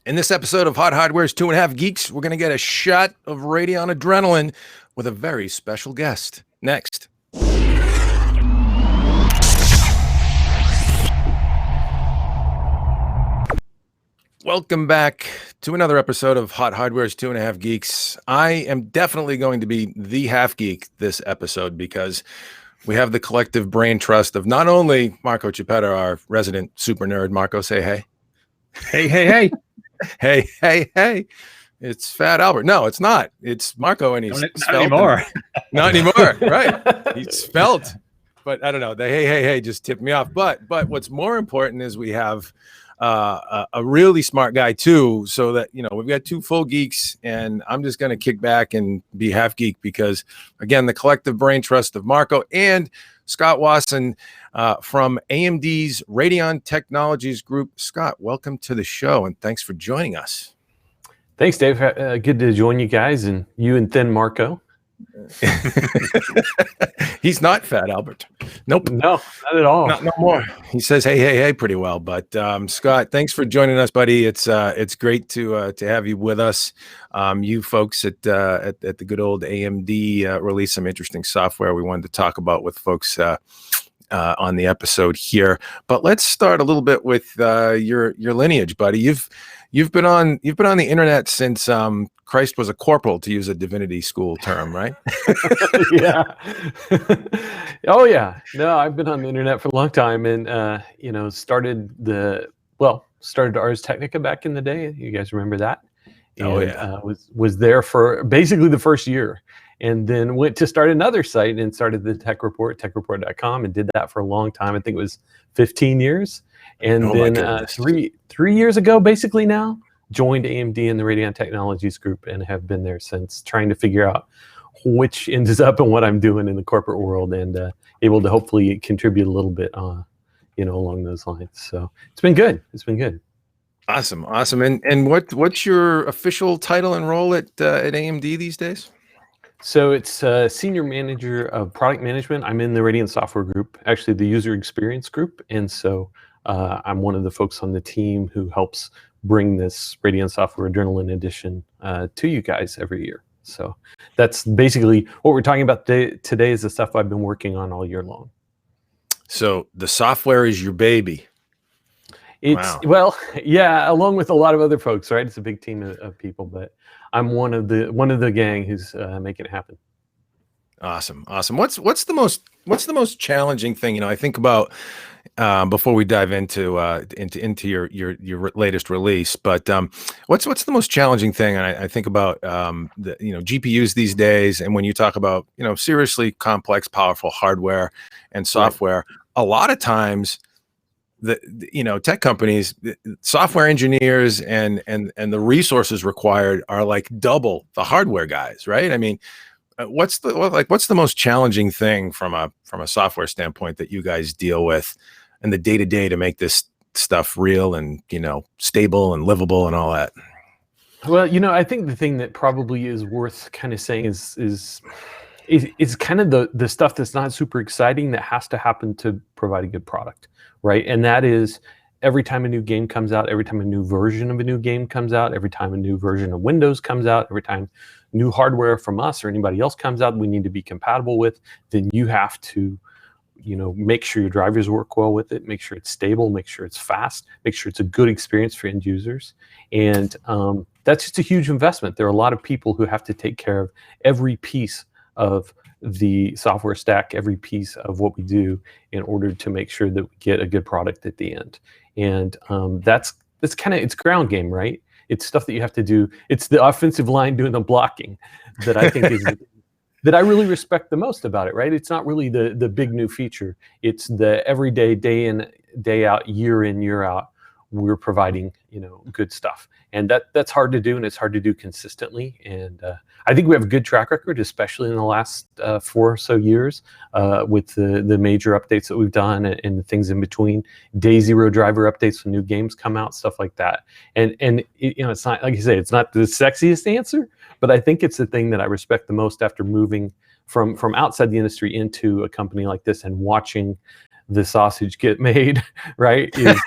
In this episode of Hot Hardware's 2.5 Geeks, we're going to get a shot of Radeon Adrenalin with a very special guest. Next. Welcome back to another episode of Hot Hardware's 2.5 Geeks. I am definitely going to be the half geek this episode because we have the collective brain trust of not only Marco Chiappetta, our resident super nerd. Marco, say hey. Hey. Hey. It's Fat Albert. No, it's not. It's Marco, and he's not anymore. Not anymore, right? He's spelt. But I don't know. The hey just tipped me off. But what's more important is we have a really smart guy too, so that we've got two full geeks, and I'm just going to kick back and be half geek because, again, the collective brain trust of Marco and Scott Wasson from AMD's Radeon Technologies Group. Scott, welcome to the show, and thanks for joining us. Thanks, Dave. Good to join you guys, and you and Thin Marco. He's not Fat Albert. Nope. No, not at all. No more. He says hey pretty well. But Scott, thanks for joining us, buddy. It's great to have you with us. You folks at the good old AMD released some interesting software we wanted to talk about with folks on the episode here. But let's start a little bit with your lineage, buddy. You've been on the internet since Christ was a corporal, to use a divinity school term, right? Yeah. Oh yeah. No, I've been on the internet for a long time, and started Ars Technica back in the day. You guys remember that? And, was there for basically the first year, and then went to start another site and started the Tech Report, techreport.com, and did that for a long time. I think it was 15 years. And then three years ago, basically now, joined AMD and the Radeon Technologies Group, and have been there since, trying to figure out which ends up in what I'm doing in the corporate world, and able to hopefully contribute a little bit, along those lines. So it's been good. Awesome. And what's your official title and role at AMD these days? So it's Senior Manager of Product Management. I'm in the Radeon Software Group, actually the User Experience Group, and so I'm one of the folks on the team who helps bring this Radeon Software Adrenalin edition to you guys every year. So that's basically what we're talking about today is the stuff I've been working on all year long. So the software is your baby. Wow. Well, yeah, along with a lot of other folks, right? It's a big team of people, but I'm one of the gang who's making it happen. Awesome. What's the most challenging thing? I think about before we dive into your latest release, but what's the most challenging thing? And I think about the GPUs these days, and when you talk about seriously complex, powerful hardware and software, a lot of times the tech companies, software engineers, and the resources required are like double the hardware guys, right? I mean, what's the most challenging thing from a software standpoint that you guys deal with in the day-to-day to make this stuff real and stable and livable and all that? Well, I think the thing that probably is worth kind of saying is kind of the stuff that's not super exciting that has to happen to provide a good product, right? And that is every time a new game comes out, every time a new version of a new game comes out, every time a new version of Windows comes out, every time new hardware from us or anybody else comes out we need to be compatible with, then you have to make sure your drivers work well with it, make sure it's stable, make sure it's fast, make sure it's a good experience for end users. And that's just a huge investment. There are a lot of people who have to take care of every piece of the software stack, every piece of what we do in order to make sure that we get a good product at the end. And that's kind of, it's ground game, right? It's stuff that you have to do. It's the offensive line doing the blocking that I think is that I really respect the most about it, right? It's not really the big new feature. It's the everyday, day in, day out, year in, year out, we're providing, good stuff. And that's hard to do, and it's hard to do consistently. And I think we have a good track record, especially in the last 4 or so years, with the major updates that we've done and the things in between. Day zero driver updates when new games come out, stuff like that. And it's not, like you say, it's not the sexiest answer, but I think it's the thing that I respect the most after moving from outside the industry into a company like this and watching the sausage get made, right? Is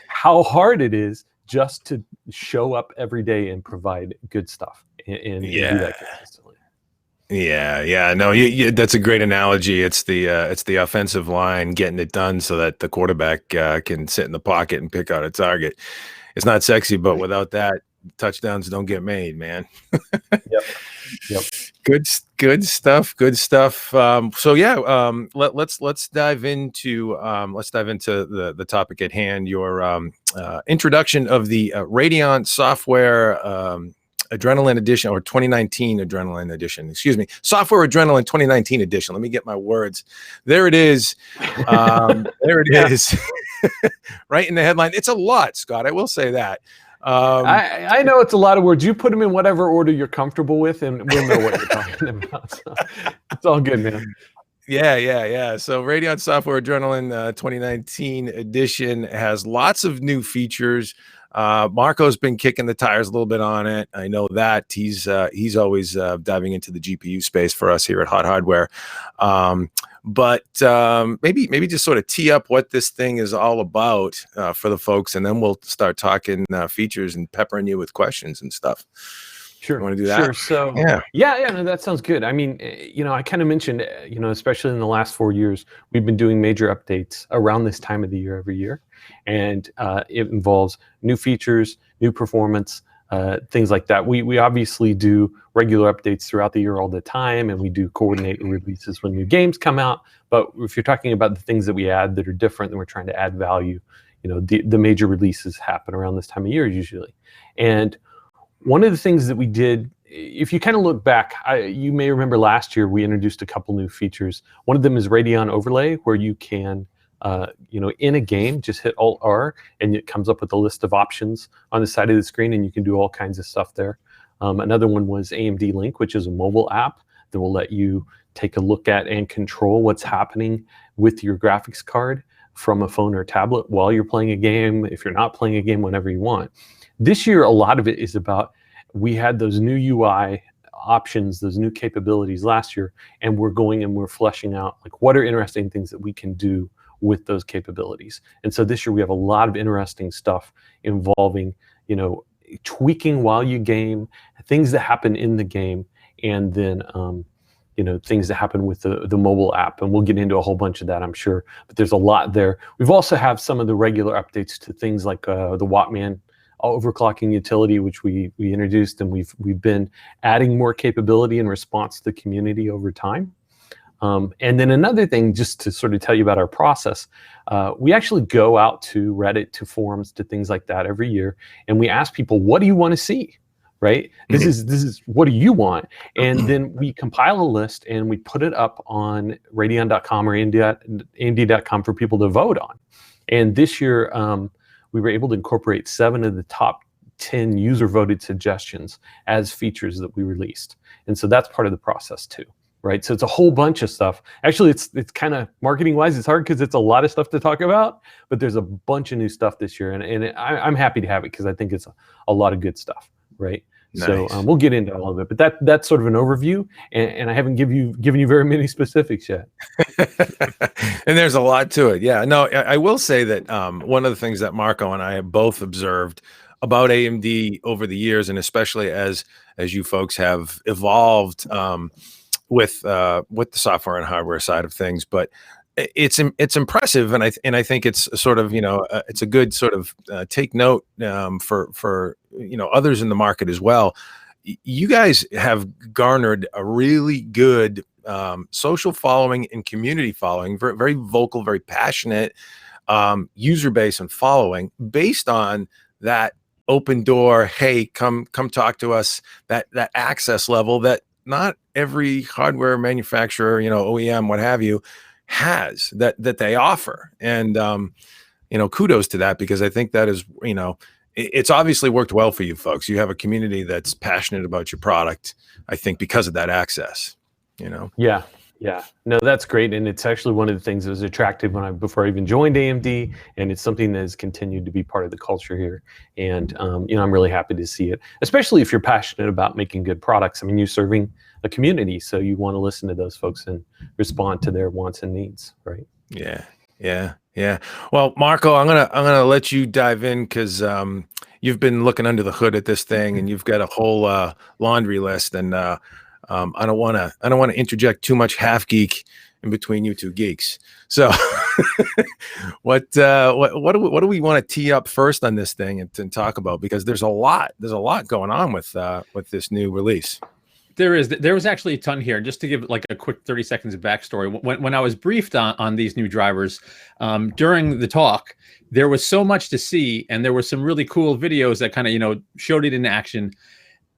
how hard it is just to show up every day and provide good stuff and do that consistently. Yeah. No, that's a great analogy. It's the offensive line getting it done so that the quarterback can sit in the pocket and pick out a target. It's not sexy, but without that, touchdowns don't get made, man. Yep. Good stuff. So yeah, let's dive into the topic at hand. Your introduction of the Radeon Software Adrenalin Edition, or 2019 Adrenalin Edition. Excuse me, Software Adrenalin 2019 Edition. Let me get my words. There it is. There it is. Right in the headline. It's a lot, Scott. I will say that. I know it's a lot of words. You put them in whatever order you're comfortable with, and we'll know what you're talking about. So it's all good, man. Yeah. So Radeon Software Adrenalin 2019 edition has lots of new features. Marco's been kicking the tires a little bit on it. I know that he's always diving into the GPU space for us here at HotHardware. But maybe just sort of tee up what this thing is all about for the folks, and then we'll start talking features and peppering you with questions and stuff. Sure. You want to do that? Sure. So yeah, no, that sounds good. I mean, I kind of mentioned, especially in the last 4 years, we've been doing major updates around this time of the year every year, and it involves new features, new performance, things like that. We obviously do regular updates throughout the year all the time, and we do coordinate releases when new games come out. But if you're talking about the things that we add that are different, and we're trying to add value, the major releases happen around this time of year usually. And one of the things that we did, if you kind of look back, you may remember last year we introduced a couple new features. One of them is Radeon Overlay, where you can in a game, just hit Alt-R, and it comes up with a list of options on the side of the screen, and you can do all kinds of stuff there. Another one was AMD Link, which is a mobile app that will let you take a look at and control what's happening with your graphics card from a phone or tablet while you're playing a game, if you're not playing a game, whenever you want. This year, a lot of it is about, we had those new UI options, those new capabilities last year, and we're fleshing out like what are interesting things that we can do with those capabilities. And so this year we have a lot of interesting stuff involving, tweaking while you game, things that happen in the game, and then things that happen with the mobile app. And we'll get into a whole bunch of that, I'm sure, but there's a lot there. We've also have some of the regular updates to things like the Wattman overclocking utility, which we introduced, and we've been adding more capability in response to the community over time. And then another thing, just to sort of tell you about our process, we actually go out to Reddit, to forums, to things like that every year, and we ask people, what do you want to see? Right? This is what do you want? And then we compile a list and we put it up on Radeon.com or AMD.com for people to vote on. And this year, we were able to incorporate 7 of the top 10 user-voted suggestions as features that we released. And so that's part of the process too, right? So it's a whole bunch of stuff. Actually, it's kind of marketing-wise, it's hard because it's a lot of stuff to talk about, but there's a bunch of new stuff this year, and I'm happy to have it because I think it's a lot of good stuff, right? Nice. So we'll get into all of it, but that's sort of an overview, and I haven't given you very many specifics yet. And there's a lot to it. Yeah, no, I will say that one of the things that Marco and I have both observed about AMD over the years, and especially as you folks have evolved with the software and hardware side of things, but it's impressive, and I think it's sort of it's a good sort of take note for others in the market as well. You guys have garnered a really good social following and community following, very, very vocal, very passionate user base and following based on that open door. Hey, come talk to us. That access level that not every hardware manufacturer, OEM, what have you, has that they offer. And kudos to that, because I think that is it's obviously worked well for you folks. You have a community that's passionate about your product, I think, because of that access. Yeah, no, that's great, and it's actually one of the things that was attractive before I even joined AMD, and it's something that has continued to be part of the culture here. And I'm really happy to see it, especially if you're passionate about making good products. I mean, you're serving a community, so you want to listen to those folks and respond to their wants and needs, right? Yeah. Well, Marco, I'm gonna let you dive in because you've been looking under the hood at this thing, and you've got a whole laundry list. And I don't want to interject too much half geek in between you two geeks. So, what do we want to tee up first on this thing and talk about? Because there's a lot going on with this new release. There was actually a ton here. Just to give like a quick 30 seconds of backstory, when I was briefed on these new drivers during the talk, there was so much to see, and there were some really cool videos that kind of showed it in action.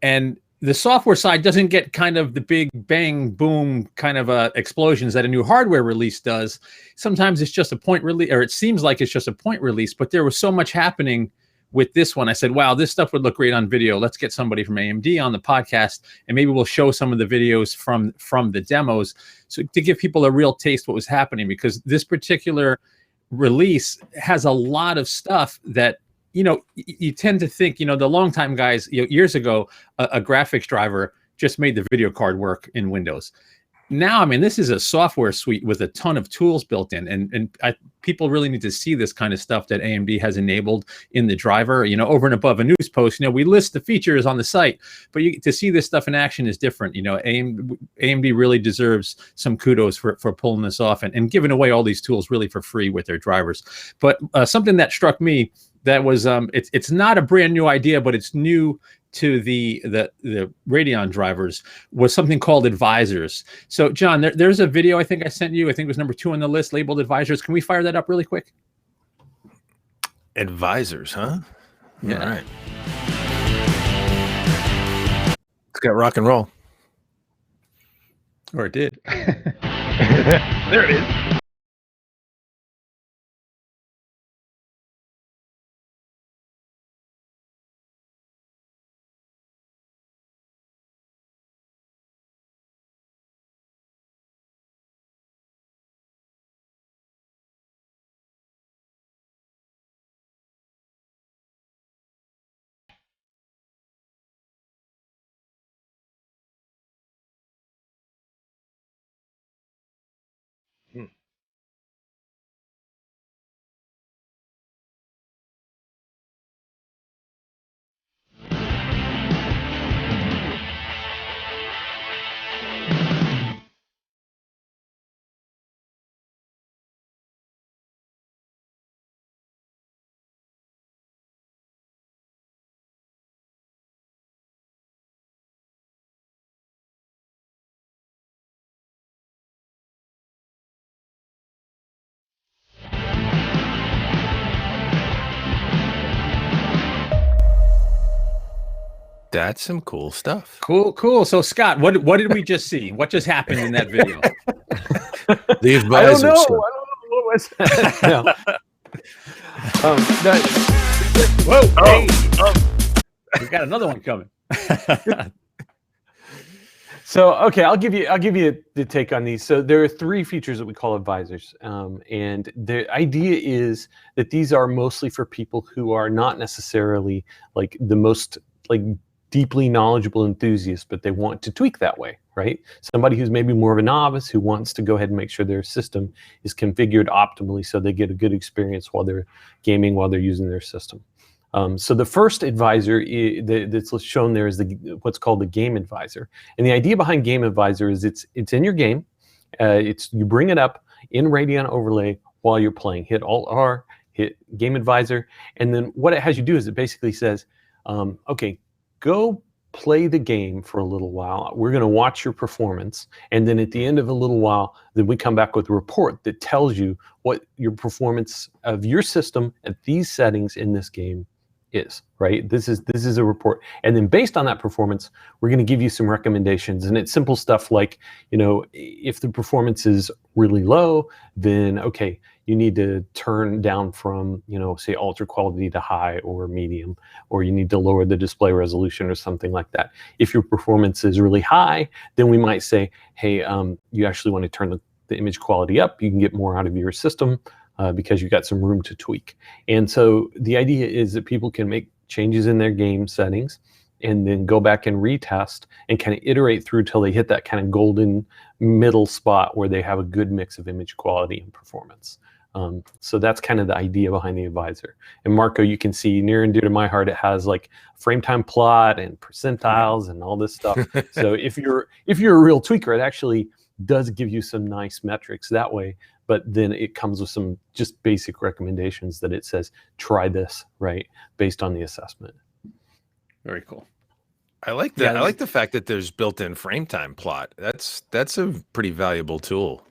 And the software side doesn't get kind of the big bang boom kind of explosions that a new hardware release does. Sometimes it's just a point release, or it seems like it's just a point release. But there was so much happening with this one. I said, wow, this stuff would look great on video. Let's get somebody from AMD on the podcast, and maybe we'll show some of the videos from the demos, so to give people a real taste what was happening, because this particular release has a lot of stuff that you tend to think, the longtime guys, years ago, a graphics driver just made the video card work in Windows. Now, I mean, this is a software suite with a ton of tools built in, and people really need to see this kind of stuff that AMD has enabled in the driver. Over and above a news post, we list the features on the site, but to see this stuff in action is different. AMD really deserves some kudos for pulling this off and giving away all these tools really for free with their drivers. But something that struck me that was it's not a brand new idea, but it's new to the Radeon drivers, was something called advisors. So John, there's a video I think I sent you. I think it was number 2 on the list, labeled advisors. Can we fire that up really quick? Advisors, huh? Yeah. All right. It's got rock and roll. Or it did. There it is. That's some cool stuff. Cool. So Scott, what did we just see? What just happened in that video? The advisors. I don't know what was that. Whoa! Oh, Hey. We've got another one coming. So, okay, I'll give you the take on these. So there are 3 features that we call advisors, and the idea is that these are mostly for people who are not necessarily like the most deeply knowledgeable enthusiasts, but they want to tweak that way, right? Somebody who's maybe more of a novice who wants to go ahead and make sure their system is configured optimally so they get a good experience while they're gaming, while they're using their system. So the first advisor that's shown there is what's called the Game Advisor. And the idea behind Game Advisor is it's in your game. You bring it up in Radeon Overlay while you're playing. Hit Alt-R, hit Game Advisor, and then what it has you do is it basically says, okay, go play the game for a little while. We're going to watch your performance, and then at the end of a little while, then we come back with a report that tells you what your performance of your system at these settings in this game is, right? This is a report, and then based on that performance, we're going to give you some recommendations, and it's simple stuff like, if the performance is really low, then okay, you need to turn down from, say ultra quality to high or medium, or you need to lower the display resolution or something like that. If your performance is really high, then we might say, hey, you actually want to turn the image quality up. You can get more out of your system because you've got some room to tweak. And so the idea is that people can make changes in their game settings and then go back and retest and kind of iterate through till they hit that kind of golden middle spot where they have a good mix of image quality and performance. So that's kind of the idea behind the advisor. And Marco, you can see near and dear to my heart, it has like frame time plot and percentiles and all this stuff. So if you're a real tweaker, it actually does give you some nice metrics that way. But then it comes with some just basic recommendations that it says, try this, right, based on the assessment. Very cool. I like that. I like the fact that there's built-in frame time plot. That's a pretty valuable tool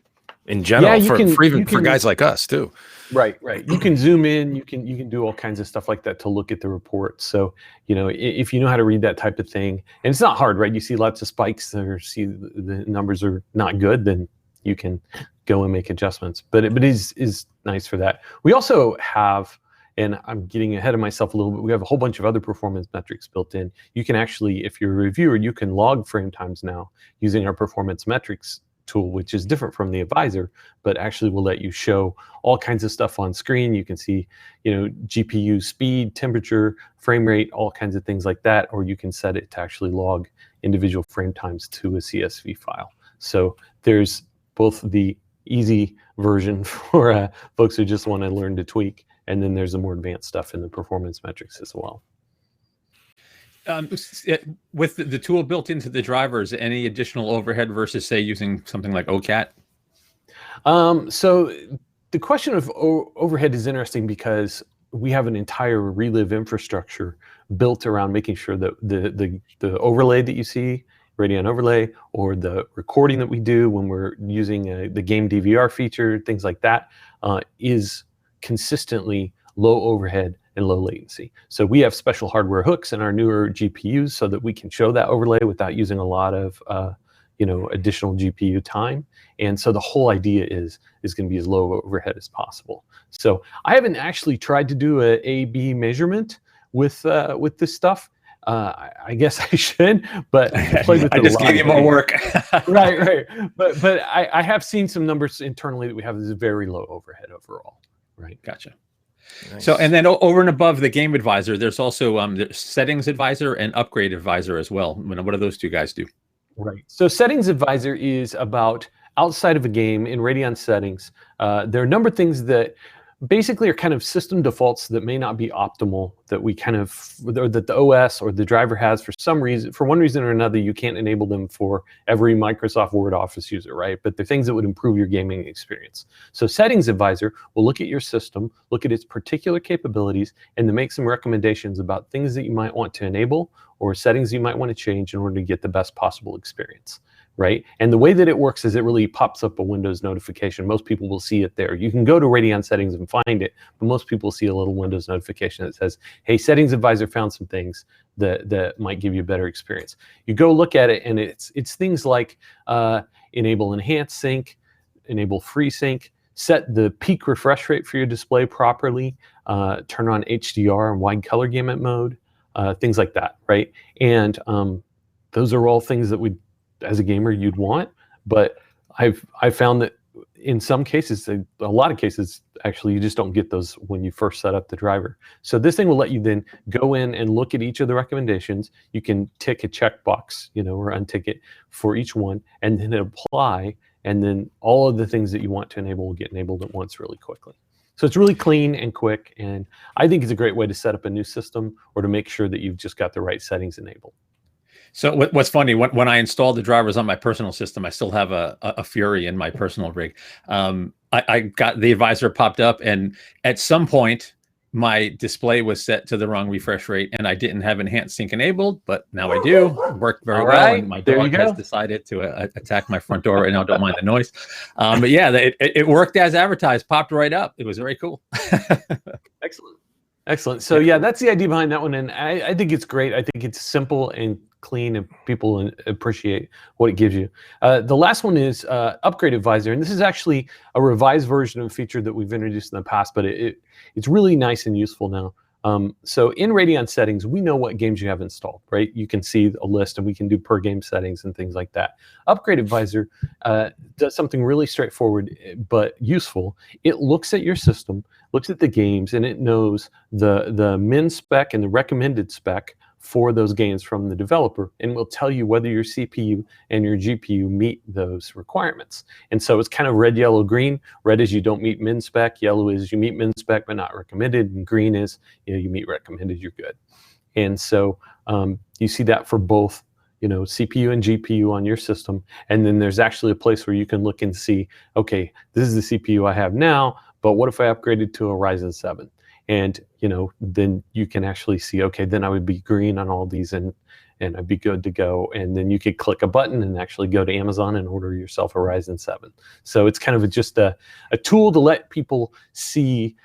in general for guys like us too. Right. You can zoom in. You can do all kinds of stuff like that to look at the report. So if you know how to read that type of thing, and it's not hard, right? You see lots of spikes or see the numbers are not good, then you can go and make adjustments. But it is nice for that. We also have, and I'm getting ahead of myself a little bit, we have a whole bunch of other performance metrics built in. You can actually, if you're a reviewer, you can log frame times now using our performance metrics tool, which is different from the advisor, but actually will let you show all kinds of stuff on screen. You can see, GPU speed, temperature, frame rate, all kinds of things like that, or you can set it to actually log individual frame times to a CSV file. So there's both the easy version for folks who just want to learn to tweak, and then there's the more advanced stuff in the performance metrics as well. With the tool built into the drivers, any additional overhead versus, say, using something like OCAT? So the question of overhead is interesting because we have an entire Relive infrastructure built around making sure that the overlay that you see, Radeon overlay, or the recording that we do when we're using the game DVR feature, things like that, is consistently low overhead and low latency. So we have special hardware hooks in our newer GPUs so that we can show that overlay without using a lot of additional GPU time. And so the whole idea is going to be as low overhead as possible. So I haven't actually tried to do a A/B measurement with this stuff. I guess I should, but I just gave you more work. right. But I have seen some numbers internally that we have is very low overhead overall. Right. Gotcha. Nice. So, and then over and above the game advisor, there's also the settings advisor and upgrade advisor as well. What do those two guys do? Right. So settings advisor is about outside of a game in Radeon settings. There are a number of things that basically are kind of system defaults that may not be optimal that we kind of, or that the OS or the driver has for some reason, for one reason or another, you can't enable them for every Microsoft Word Office user, right? But they're things that would improve your gaming experience. So settings advisor will look at your system, look at its particular capabilities, and to make some recommendations about things that you might want to enable or settings you might want to change in order to get the best possible experience. Right? And the way that it works is it really pops up a Windows notification. Most people will see it there. You can go to Radeon settings and find it, but most people see a little Windows notification that says, hey, settings advisor found some things that might give you a better experience. You go look at it, and it's things like enable enhanced sync, enable FreeSync, set the peak refresh rate for your display properly, turn on HDR and wide color gamut mode, things like that, right? And those are all things that we, as a gamer, you'd want, but I've found that in some cases, a lot of cases, actually, you just don't get those when you first set up the driver. So this thing will let you then go in and look at each of the recommendations. You can tick a checkbox, or untick it for each one, and then apply, and then all of the things that you want to enable will get enabled at once really quickly. So it's really clean and quick, and I think it's a great way to set up a new system or to make sure that you've just got the right settings enabled. So what's funny, when I installed the drivers on my personal system, I still have a Fury in my personal rig. I got the advisor popped up, and at some point, my display was set to the wrong refresh rate, and I didn't have enhanced sync enabled, but now I do. It worked very well, and my dog has decided to attack my front door right now. Don't mind the noise. But yeah, it worked as advertised, popped right up. It was very cool. Excellent. So yeah, that's the idea behind that one, and I think it's great. I think it's simple and clean, and people appreciate what it gives you. The last one is Upgrade Advisor, and this is actually a revised version of a feature that we've introduced in the past, but it's really nice and useful now. So in Radeon settings, we know what games you have installed, right? You can see a list, and we can do per game settings and things like that. Upgrade Advisor does something really straightforward but useful. It looks at your system, looks at the games, and it knows the min spec and the recommended spec for those games from the developer, and will tell you whether your CPU and your GPU meet those requirements. And so it's kind of red, yellow, green. Red is you don't meet min spec, yellow is you meet min spec but not recommended, and green is you meet recommended, you're good. And so you see that for both CPU and GPU on your system. And then there's actually a place where you can look and see, okay, this is the CPU I have now, but what if I upgraded to a Ryzen 7? And then you can actually see, okay, then I would be green on all these and I'd be good to go. And then you could click a button and actually go to Amazon and order yourself a Ryzen 7. So it's kind of just a tool to let people see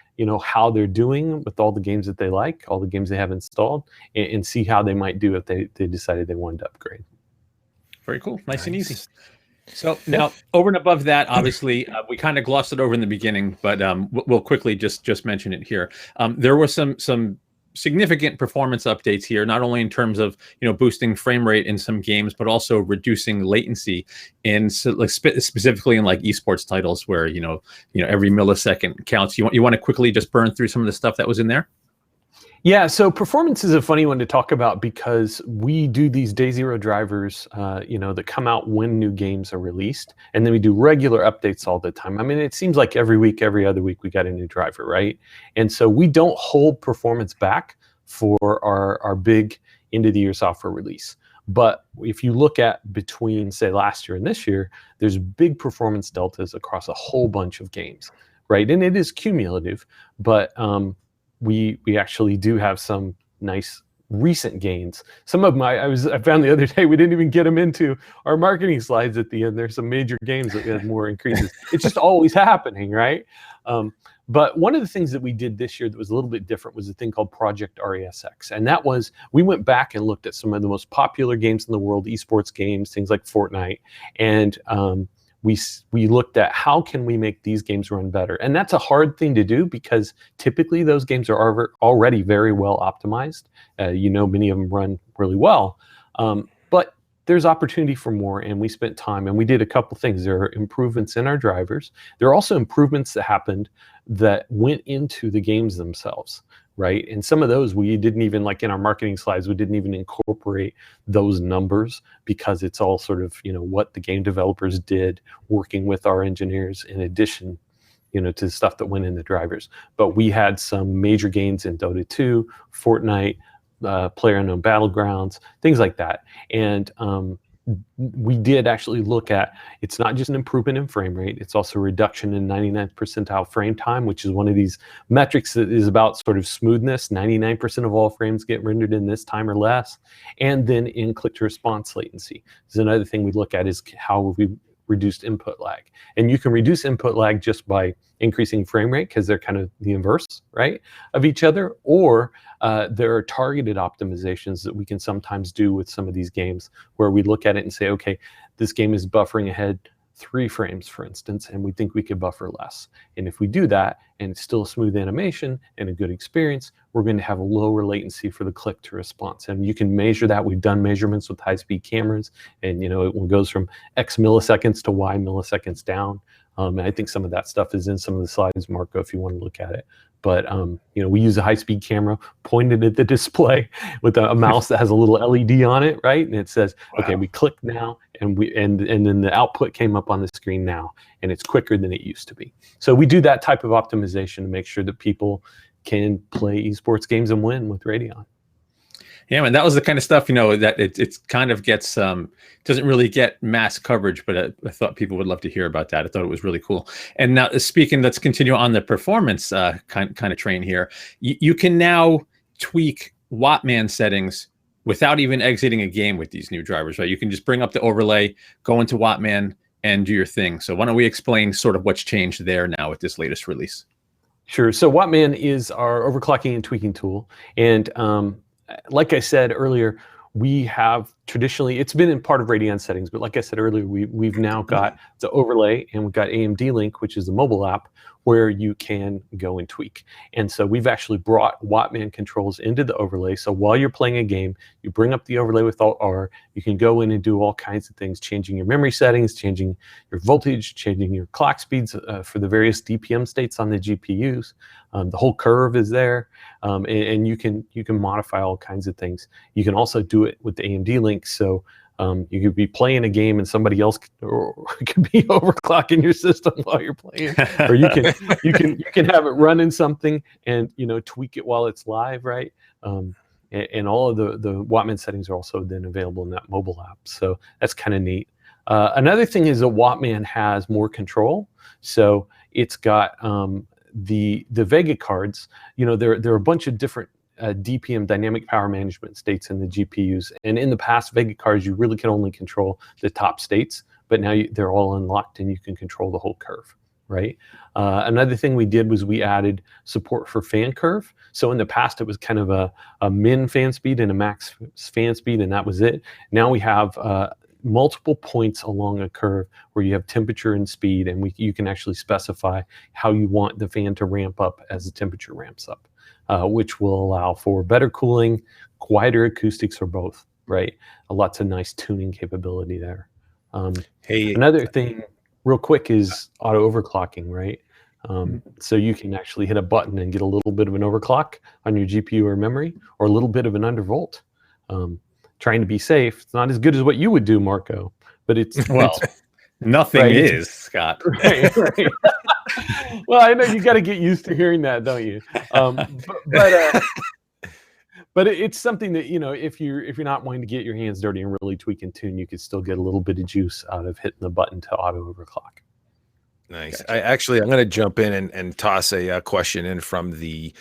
how they're doing with all the games that they like, all the games they have installed, and see how they might do if they decided they wanted to upgrade. Very cool. Nice and easy. So now, over and above that, obviously, we kind of glossed it over in the beginning, but we'll quickly just mention it here. There were some significant performance updates here, not only in terms of boosting frame rate in some games, but also reducing latency in specifically in like esports titles where every millisecond counts. You want to quickly just burn through some of the stuff that was in there? Yeah, so performance is a funny one to talk about because we do these day zero drivers, that come out when new games are released, and then we do regular updates all the time. I mean, it seems like every week, every other week, we got a new driver, right? And so we don't hold performance back for our big end of the year software release. But if you look at between, say, last year and this year, there's big performance deltas across a whole bunch of games, right? And it is cumulative, but we actually do have some nice recent gains. Some of them I found the other day, we didn't even get them into our marketing slides at the end. There's some major games that had more increases. It's just always happening, right? But one of the things that we did this year that was a little bit different was a thing called Project RESX. And that was, we went back and looked at some of the most popular games in the world, esports games, things like Fortnite, and we looked at how can we make these games run better. And that's a hard thing to do because typically those games are already very well optimized. Many of them run really well, but there's opportunity for more, and we spent time and we did a couple things. There are improvements in our drivers. There are also improvements that happened that went into the games themselves, right? And some of those we didn't even, like in our marketing slides, we didn't even incorporate those numbers because it's all sort of, what the game developers did working with our engineers in addition, to the stuff that went in the drivers. But we had some major gains in Dota 2, Fortnite, PlayerUnknown Battlegrounds, things like that. And we did actually look at, it's not just an improvement in frame rate, it's also a reduction in 99th percentile frame time, which is one of these metrics that is about sort of smoothness. 99% of all frames get rendered in this time or less. And then in click-to-response latency. This is another thing we look at, is how we reduced input lag. And you can reduce input lag just by increasing frame rate because they're kind of the inverse, right, of each other, or there are targeted optimizations that we can sometimes do with some of these games where we look at it and say, okay, this game is buffering ahead 3 frames, for instance, and we think we could buffer less. And if we do that and it's still a smooth animation and a good experience, we're going to have a lower latency for the click to response. And you can measure that. We've done measurements with high-speed cameras, and it goes from X milliseconds to Y milliseconds down. And I think some of that stuff is in some of the slides, Marco, if you want to look at it. But we use a high-speed camera pointed at the display with a mouse that has a little LED on it, right? And it says, wow, okay, we click now, and then the output came up on the screen now, and it's quicker than it used to be. So we do that type of optimization to make sure that people can play esports games and win with Radeon. Yeah, man, that was the kind of stuff, that it kind of gets, doesn't really get mass coverage, but I thought people would love to hear about that. I thought it was really cool. And now speaking, let's continue on the performance kind of train here. You can now tweak Wattman settings without even exiting a game with these new drivers, right? You can just bring up the overlay, go into Wattman, and do your thing. So why don't we explain sort of what's changed there now with this latest release? Sure. So Wattman is our overclocking and tweaking tool. And like I said earlier, we have traditionally it's been in part of Radeon settings, but like I said earlier, we've now got the overlay, and we've got AMD Link, which is the mobile app where you can go and tweak. And so we've actually brought Wattman controls into the overlay. So while you're playing a game, you bring up the overlay with Alt-R, you can go in and do all kinds of things, changing your memory settings, changing your voltage, changing your clock speeds for the various DPM states on the GPUs. The whole curve is there, and you can modify all kinds of things. You can also do it with the AMD Link. So you could be playing a game and somebody else could be overclocking your system while you're playing, or you can have it running something and tweak it while it's live, right? And all of the Wattman settings are also then available in that mobile app. So that's kind of neat. Another thing is that Wattman has more control. So it's got the Vega cards. There are a bunch of different DPM, dynamic power management states in the GPUs. And in the past, Vega cards, you really can only control the top states, but now they're all unlocked and you can control the whole curve, right? Another thing we did was we added support for fan curve. So in the past, it was kind of a min fan speed and a max fan speed, and that was it. Now we have multiple points along a curve where you have temperature and speed, and you can actually specify how you want the fan to ramp up as the temperature ramps up. Which will allow for better cooling, quieter acoustics, or both, right? Lots of nice tuning capability there. Another thing real quick is auto overclocking, right? So you can actually hit a button and get a little bit of an overclock on your GPU or memory, or a little bit of an undervolt. Trying to be safe. It's not as good as what you would do, Marco, but it's... Well, nothing right? is, Scott. Right. Well, I know you got to get used to hearing that, don't you? But it's something that, if you're not wanting to get your hands dirty and really tweak and tune, you could still get a little bit of juice out of hitting the button to auto overclock. Nice. Gotcha. I'm going to jump in and toss a question in from the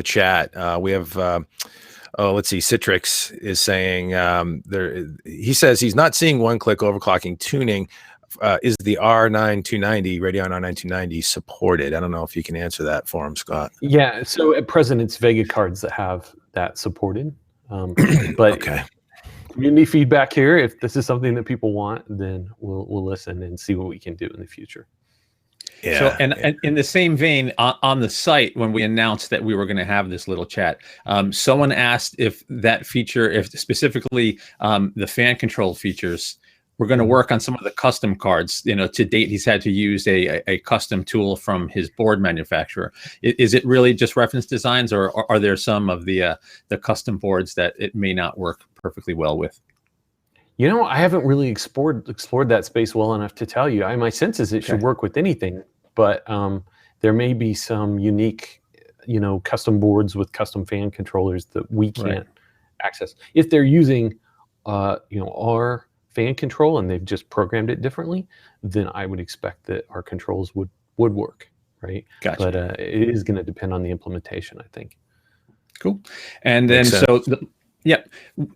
chat. We have. Let's see. Citrix is saying he says he's not seeing one-click overclocking tuning. Is the R9290 Radeon R9290 supported? I don't know if you can answer that for him, Scott. Yeah. So at present, it's Vega cards that have that supported. But okay. Community feedback here. If this is something that people want, then we'll listen and see what we can do in the future. Yeah. So, and in the same vein, on the site, when we announced that we were going to have this little chat, someone asked if that feature, if specifically the fan control features, we're going to work on some of the custom cards. To date, he's had to use a custom tool from his board manufacturer. Is it really just reference designs, or are there some of the custom boards that it may not work perfectly well with? I haven't really explored that space well enough to tell you. My sense is it should work with anything, but there may be some unique, custom boards with custom fan controllers that we can't access. If they're using, our fan control and they've just programmed it differently, then I would expect that our controls would work, right? Gotcha. But it is going to depend on the implementation, I think. Cool. And then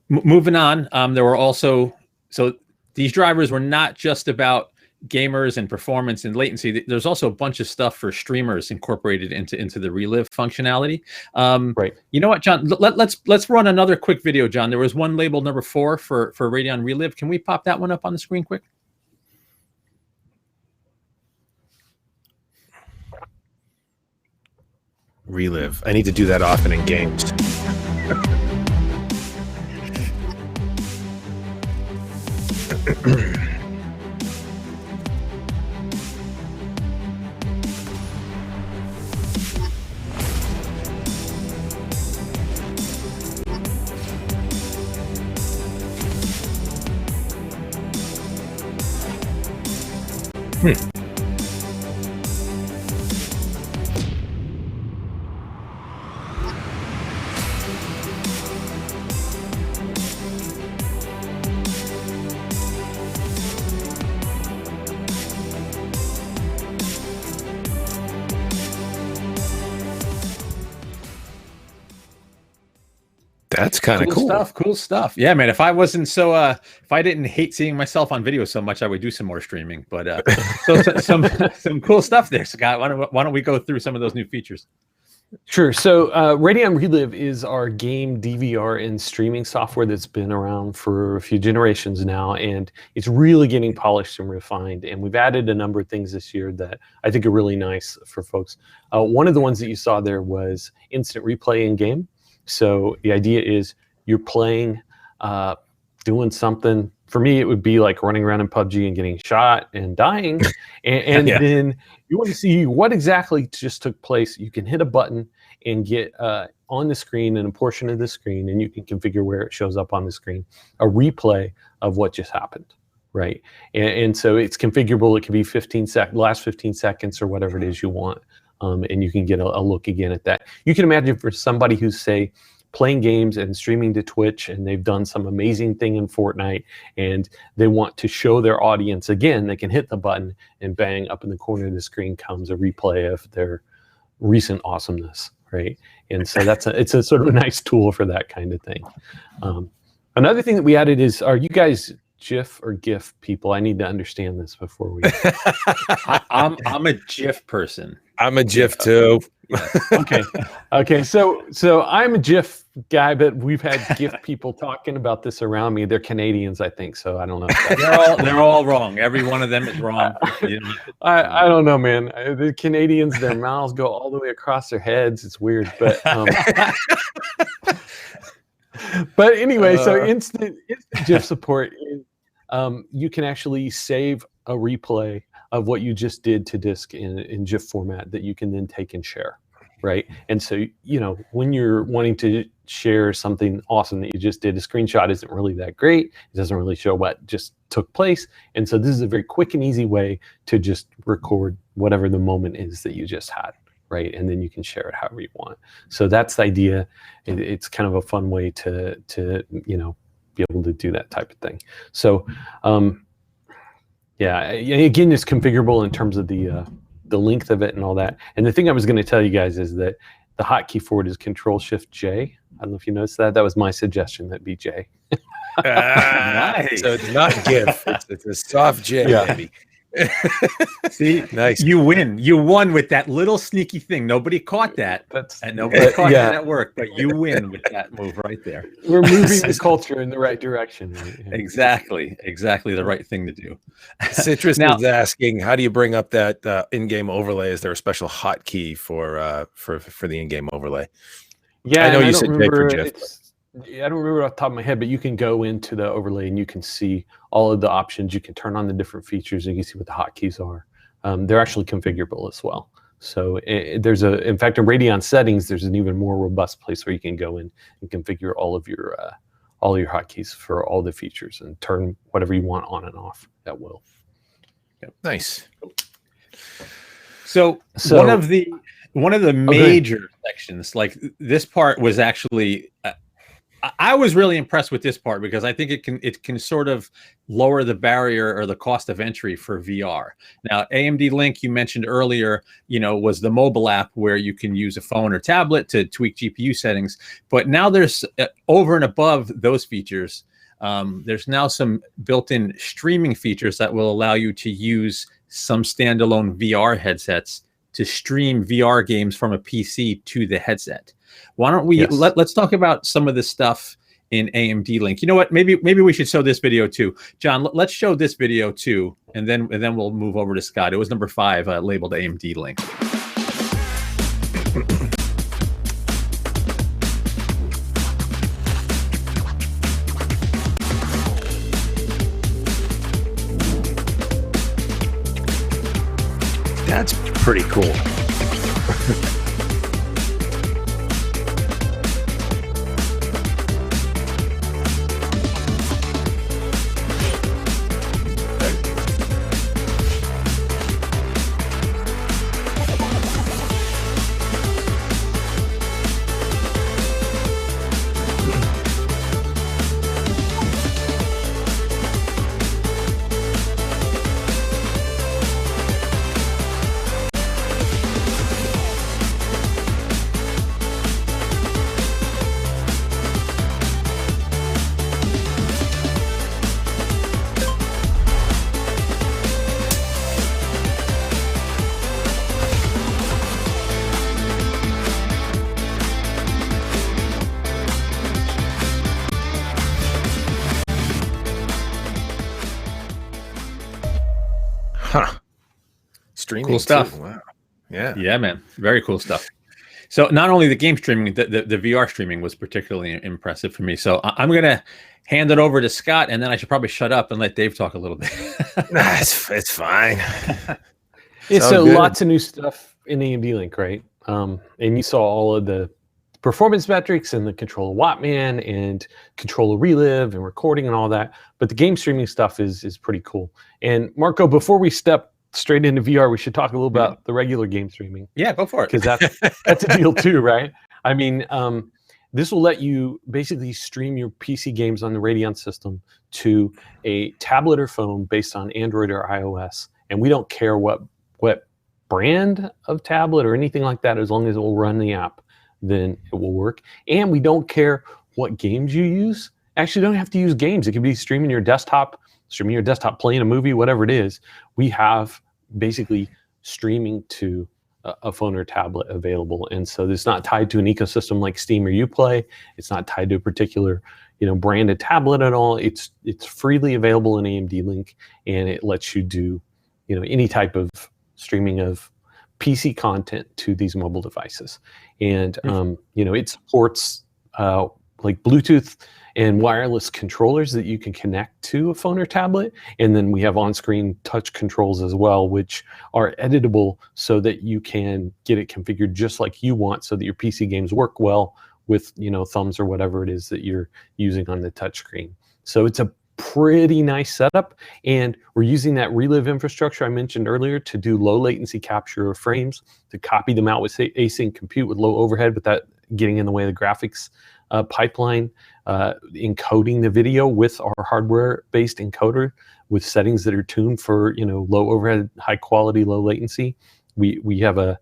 moving on, there were also, so these drivers were not just about gamers and performance and latency. There's also a bunch of stuff for streamers incorporated into the Relive functionality. Right. You know what, John? Let's run another quick video, John. There was one labeled number 4 for Radeon Relive. Can we pop that one up on the screen quick? Relive. I need to do that often in games. That's kind of cool. Cool stuff. Yeah, man. If I wasn't so, if I didn't hate seeing myself on video so much, I would do some more streaming. But some cool stuff there, Scott. Why don't we go through some of those new features? Sure. So Radeon Relive is our game DVR and streaming software that's been around for a few generations now, and it's really getting polished and refined. And we've added a number of things this year that I think are really nice for folks. One of the ones that you saw there was instant replay in game. So the idea is you're playing, doing something. For me, it would be like running around in PUBG and getting shot and dying. And Yeah. then you want to see what exactly just took place. You can hit a button and get on the screen and a portion of the screen, and you can configure where it shows up on the screen, a replay of what just happened, right? And so it's configurable. It can be last 15 seconds or whatever it is you want. And you can get a look again at that. You can imagine for somebody who's, say, playing games and streaming to Twitch, and they've done some amazing thing in Fortnite, and they want to show their audience again, they can hit the button and bang, up in the corner of the screen comes a replay of their recent awesomeness, right? And so it's a sort of a nice tool for that kind of thing. Another thing that we added is, are you guys GIF or GIF people? I need to understand this before we. I'm a GIF person. I'm a GIF too. Okay. So I'm a GIF guy, but we've had GIF people talking about this around me. They're Canadians, I think. So I don't know. They're all wrong. Every one of them is wrong. I don't know, man. The Canadians, their mouths go all the way across their heads. It's weird, but but anyway, so instant GIF support is, you can actually save a replay of what you just did to disk in GIF format that you can then take and share, right? And so, when you're wanting to share something awesome that you just did, a screenshot isn't really that great. It doesn't really show what just took place. And so this is a very quick and easy way to just record whatever the moment is that you just had, right? And then you can share it however you want. So that's the idea. It's kind of a fun way to be able to do that type of thing. So, yeah, again, it's configurable in terms of the length of it and all that. And the thing I was going to tell you guys is that the hotkey for it is Control-Shift-J. I don't know if you noticed that. That was my suggestion, that be J. Nice. So it's not GIF. It's a soft J, Yeah. baby. See, Nice. You win. You won with that little sneaky thing. Nobody caught that, and nobody caught that at work. But you win with that move right there. We're moving the culture in the right direction. Right? Yeah. Exactly the right thing to do. Citrus Now- is asking, how do you bring up that in-game overlay? Is there a special hotkey for the in-game overlay? Yeah, I know and you don't said J for remember, GIF. I don't remember off the top of my head, but you can go into the overlay and you can see all of the options. You can turn on the different features and you can see what the hotkeys are. They're actually configurable as well. So in fact, in Radeon settings, there's an even more robust place where you can go in and configure all of your hotkeys for all the features and turn whatever you want on and off at will. Nice. So one of the major sections, like this part was actually, I was really impressed with this part because I think it can sort of lower the barrier or the cost of entry for VR. Now, AMD Link, you mentioned earlier, was the mobile app where you can use a phone or tablet to tweak GPU settings. But now there's over and above those features, there's now some built-in streaming features that will allow you to use some standalone VR headsets to stream VR games from a PC to the headset. Why don't we let's talk about some of the stuff in AMD Link? You know what? Maybe we should show this video too. John, let's show this video too, and then we'll move over to Scott. It was number 5, labeled AMD Link. That's pretty cool. streaming. Cool stuff. Too. Wow. Yeah. Yeah, man. Very cool stuff. So not only the game streaming, the VR streaming was particularly impressive for me. So I'm going to hand it over to Scott, and then I should probably shut up and let Dave talk a little bit. Nah, it's fine. Yeah, so good. lots of new stuff in AMD Link, right? And you saw all of the performance metrics and the controller Wattman and controller relive and recording and all that. But the game streaming stuff is pretty cool. And Marco, before we step straight into VR, we should talk a little about the regular game streaming. Yeah, go for it. Because that's a deal too, right? I mean, this will let you basically stream your PC games on the Radeon system to a tablet or phone based on Android or iOS. And we don't care what brand of tablet or anything like that, as long as it will run the app, then it will work. And we don't care what games you use. Actually, you don't have to use games. It can be streaming your desktop, playing a movie, whatever it is. We have basically streaming to a phone or tablet available. And so it's not tied to an ecosystem like Steam or Uplay. It's not tied to a particular, branded tablet at all. It's freely available in AMD Link, and it lets you do, any type of streaming of PC content to these mobile devices. And, it supports like Bluetooth and wireless controllers that you can connect to a phone or tablet. And then we have on-screen touch controls as well, which are editable so that you can get it configured just like you want, so that your PC games work well with, thumbs or whatever it is that you're using on the touchscreen. So it's a pretty nice setup, and we're using that relive infrastructure I mentioned earlier to do low latency capture of frames, to copy them out with async compute with low overhead without getting in the way of the graphics pipeline, encoding the video with our hardware-based encoder with settings that are tuned for low overhead, high quality, low latency. We have a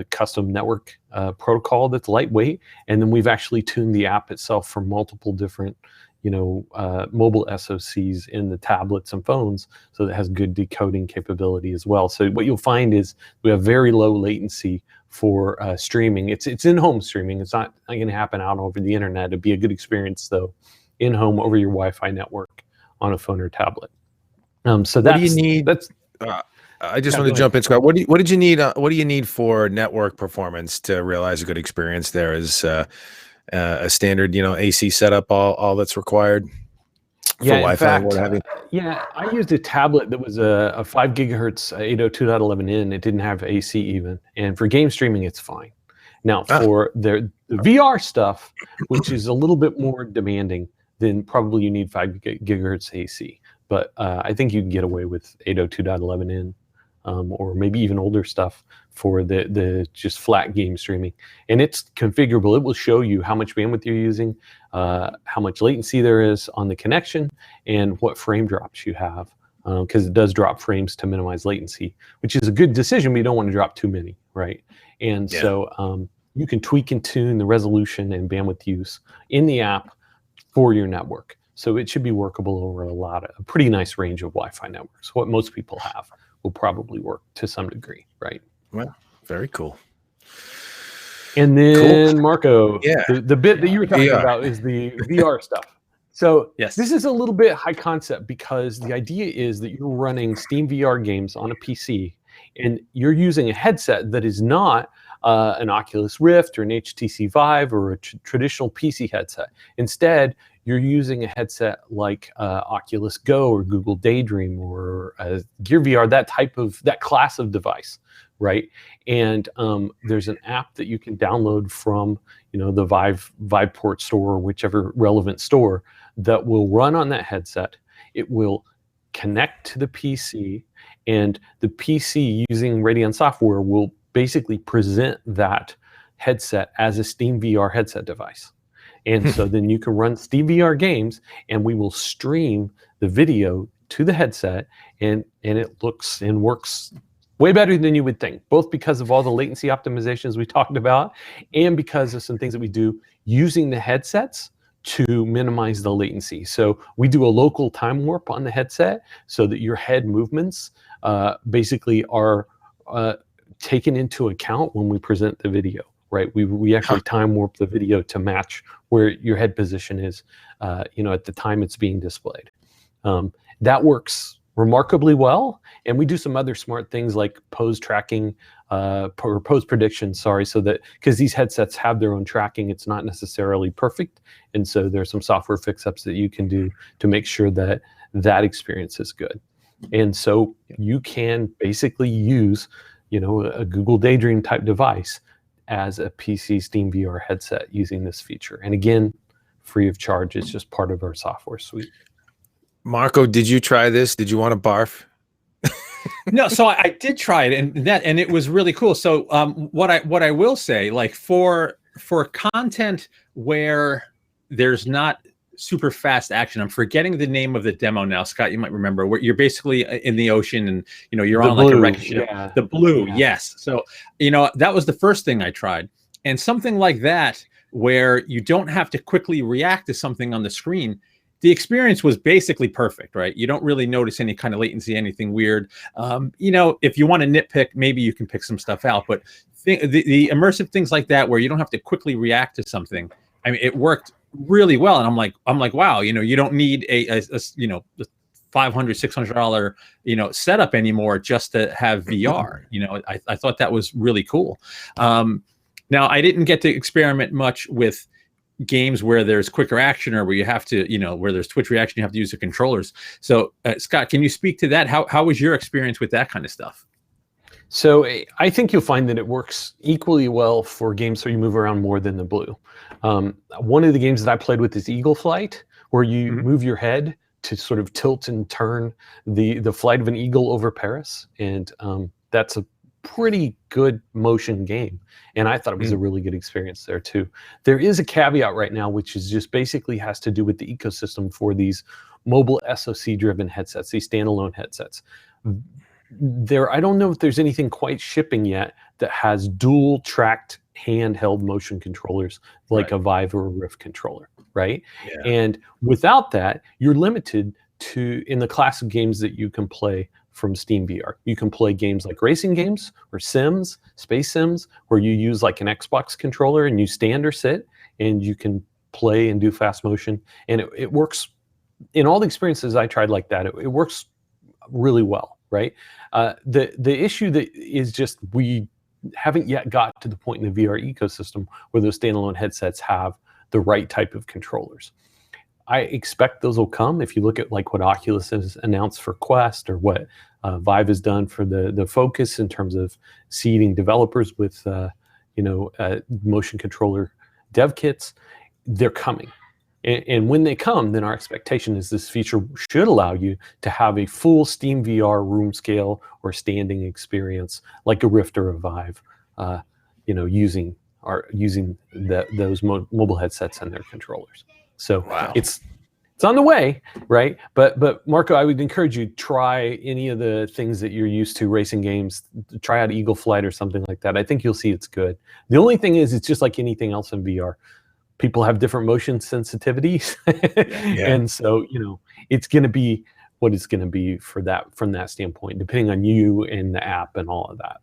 custom network protocol that's lightweight, and then we've actually tuned the app itself for multiple different mobile SoCs in the tablets and phones, so that it has good decoding capability as well. So what you'll find is we have very low latency for streaming. It's in-home streaming. It's not going to happen out over the internet. It'd be a good experience though, in-home over your Wi-Fi network on a phone or tablet. So that's, what do you need? That's I just want to jump in, Scott. What did you need? What do you need for network performance to realize a good experience? There is a standard, AC setup, all that's required for Wi-Fi. What have you? Yeah, I used a tablet that was a 5 gigahertz 802.11n. It didn't have AC even, and for game streaming, it's fine. Now for the VR stuff, which is a little bit more demanding, then probably you need 5 gigahertz AC. But I think you can get away with 802.11n. Or maybe even older stuff for the just flat game streaming. And it's configurable. It will show you how much bandwidth you're using, how much latency there is on the connection, and what frame drops you have, because it does drop frames to minimize latency, which is a good decision, but you don't want to drop too many, right? And so you can tweak and tune the resolution and bandwidth use in the app for your network. So it should be workable over a pretty nice range of Wi-Fi networks. What most people have will probably work to some degree, right? Well, very cool. And then Marco, Yeah. the bit that you were talking about is the VR stuff. So Yes. This is a little bit high concept, because the idea is that you're running Steam VR games on a PC, and you're using a headset that is not an Oculus Rift or an HTC Vive or a traditional PC headset. Instead, you're using a headset like Oculus Go or Google Daydream or Gear VR, that class of device, right? And there's an app that you can download from the Viveport store or whichever relevant store that will run on that headset. It will connect to the PC, and the PC using Radeon software will basically present that headset as a Steam VR headset device. And so then you can run Steam VR games, and we will stream the video to the headset, and it looks and works way better than you would think, both because of all the latency optimizations we talked about, and because of some things that we do using the headsets to minimize the latency. So we do a local time warp on the headset so that your head movements basically are taken into account when we present the video, right? We actually time warp the video to match where your head position is, at the time it's being displayed. That works remarkably well. And we do some other smart things like pose tracking, or pose prediction, sorry, so that, because these headsets have their own tracking, it's not necessarily perfect. And so there's some software fix-ups that you can do to make sure that that experience is good. And so you can basically use, a Google Daydream type device as a PC Steam VR headset using this feature. And again, free of charge. It's just part of our software suite. Marco, did you try this? Did you want to barf? No, so I did try it, and it was really cool. So what I will say, like for content where there's not super fast action, I'm forgetting the name of the demo now. Scott, you might remember, where you're basically in the ocean and you're on like a wrecked ship. Yeah. The blue, yes. So that was the first thing I tried, and something like that where you don't have to quickly react to something on the screen. The experience was basically perfect, right? You don't really notice any kind of latency, anything weird. If you want to nitpick, maybe you can pick some stuff out. But the immersive things like that, where you don't have to quickly react to something, I mean, it worked really well. And I'm like, wow, you don't need a $500, $600, setup anymore just to have VR. I thought that was really cool. Now, I didn't get to experiment much with games where there's quicker action, or where you have to, where there's twitch reaction, you have to use the controllers. So Scott, can you speak to that? How was your experience with that kind of stuff? So I think you'll find that it works equally well for games where you move around more than the blue. One of the games that I played with is Eagle Flight, where you move your head to sort of tilt and turn the flight of an eagle over Paris. And that's a pretty good motion game. And I thought it was a really good experience there too. There is a caveat right now, which is just basically has to do with the ecosystem for these mobile SoC driven headsets, these standalone headsets. I don't know if there's anything quite shipping yet that has dual tracked handheld motion controllers like a Vive or a Rift controller, right? Yeah. And without that, you're limited to, in the class of games that you can play from Steam VR. You can play games like racing games or sims, space sims, where you use like an Xbox controller and you stand or sit and you can play and do fast motion. And it works in all the experiences I tried like that. It works really well, right? The issue that is just we haven't yet got to the point in the VR ecosystem where those standalone headsets have the right type of controllers. I expect those will come. If you look at like what Oculus has announced for Quest, or what Vive has done for the Focus in terms of seeding developers with motion controller dev kits, they're coming. And when they come, then our expectation is this feature should allow you to have a full Steam VR room scale or standing experience like a Rift or a Vive, using those mobile headsets and their controllers. So it's on the way, right? But Marco, I would encourage you to try any of the things that you're used to, racing games. Try out Eagle Flight or something like that. I think you'll see it's good. The only thing is, it's just like anything else in VR. People have different motion sensitivities, and so it's going to be what it's going to be for that, from that standpoint, depending on you and the app and all of that.